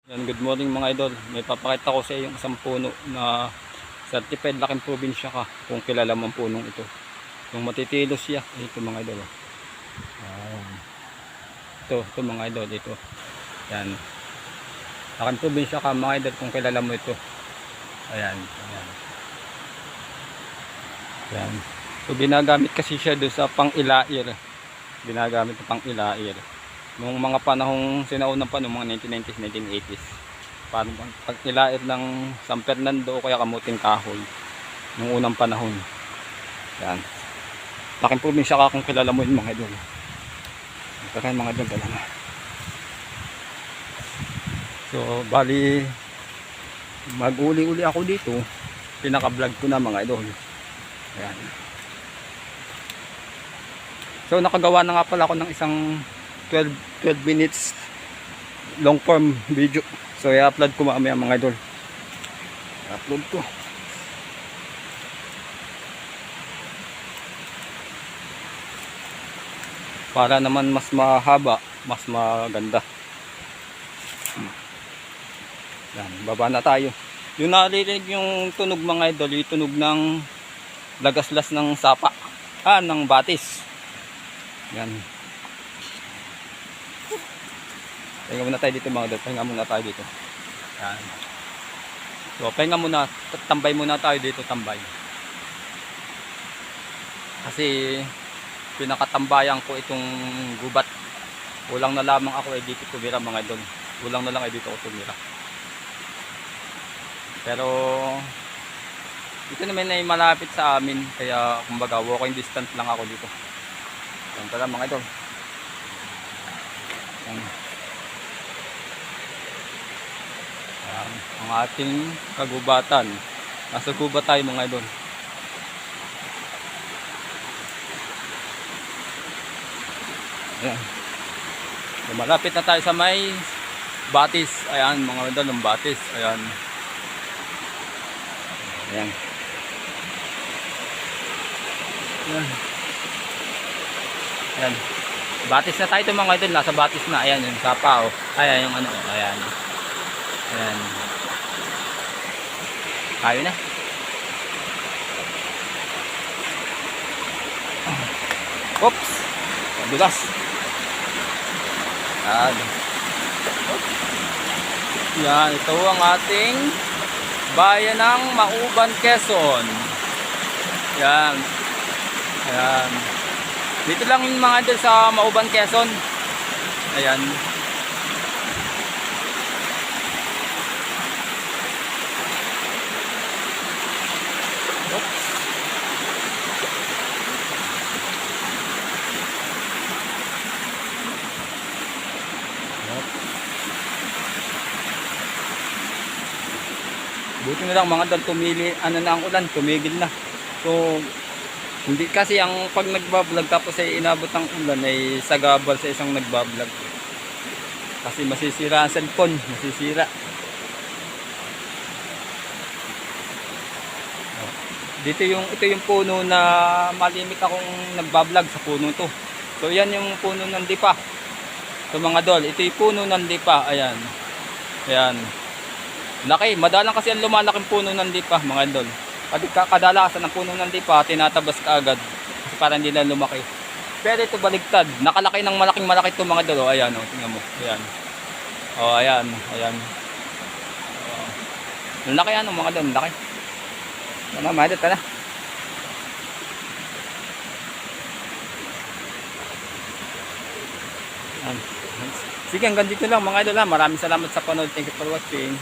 Yan, good morning mga idol. May papakita ko sa iyo yung isang puno na certified laking probinsya ka kung kilala mo ang punong ito. Yung matitilos siya. Ito mga idol. Ito mga idol. Ito. Yan. Laking probinsya ka mga idol kung kilala mo ito. Ayan. Ayan. Yan. So ginagamit kasi siya doon sa pang-ilair. Ginagamit sa pang-ilair. Nung mga panahong sinaunang pa, nung mga 1990s, 1980s, paano pag ilair ng San Fernando o kaya kamuting kahoy nung unang panahon. Yan. Laking probinsya ka kung kilala mo yun mga idol. Kaya mga idol talaga. So bali mag-uli-uli ako dito. Pinaka-vlog ko na mga idol. Ayan. So nakagawa na nga pala ako ng isang 12 minutes long form video. So i-upload ko mamaya mga idol. I-upload ko. Para naman mas mahaba, mas maganda. Yan, baba na tayo. Yung naririnig yung tunog mga idol, yung tunog ng lagaslas ng sapa. Ng batis. Yan. Pahinga muna tayo dito mga idol. Pahinga muna tayo dito. Yan. So pahinga muna. Tambay muna tayo dito. Tambay. Kasi pinakatambayan ko itong gubat. Kulang na lamang ako ay dito tumira mga idol. Kulang na lang ay dito ako tumira. Pero ito naman ay malapit sa amin. Kaya kumbaga walking distance lang ako dito. Yan pala mga idol. Yan. Ang ating kagubatan. Nasa gubat tayo mga idol. Ayan. Malapit na tayo sa may batis. Ayan mga idol, ng batis. Ayan. Ayan. Ayan. Ayan. Batis na tayo ito mga idol. Nasa batis na. Ayan yung sapa. Oh. Ayan yung ano. Ayan. Ayan. Tayo na. Oops. Dulas. Yan. Ito ang ating bayan ng Mauban, Quezon. Yan. Ayan. Dito lang yung mga idol sa Mauban, Quezon. Ayan. Buti na lang mga dal ano na ang ulan, tumigil na. So hindi kasi ang pag nagba-vlog tapos ay inabot ng ulan ay sagabal sa isang nagba-vlog. Kasi masisira ang cellphone, masisira. Ito yung puno na malimit akong nagba-vlog sa puno to. So yan yung puno ng lipa. So mga dol, ito yung puno ng lipa, ayan. Ayan. Laki, madalang kasi ang lumalaking puno ng lipa mga idol. Kadalasan ng puno ng lipa, tinatabas ka agad kasi para hindi na lumaki. Pero ito baligtad, nakalaki ng malaki ito mga idol. O, ayan, o, tingnan mo. Ayan. O, ayan, ayan. Laki ano mga idol, laki. Tara, mga idol, tara. Sige, hanggang dito lang mga idol ha. Maraming salamat sa panood. Thank you for watching.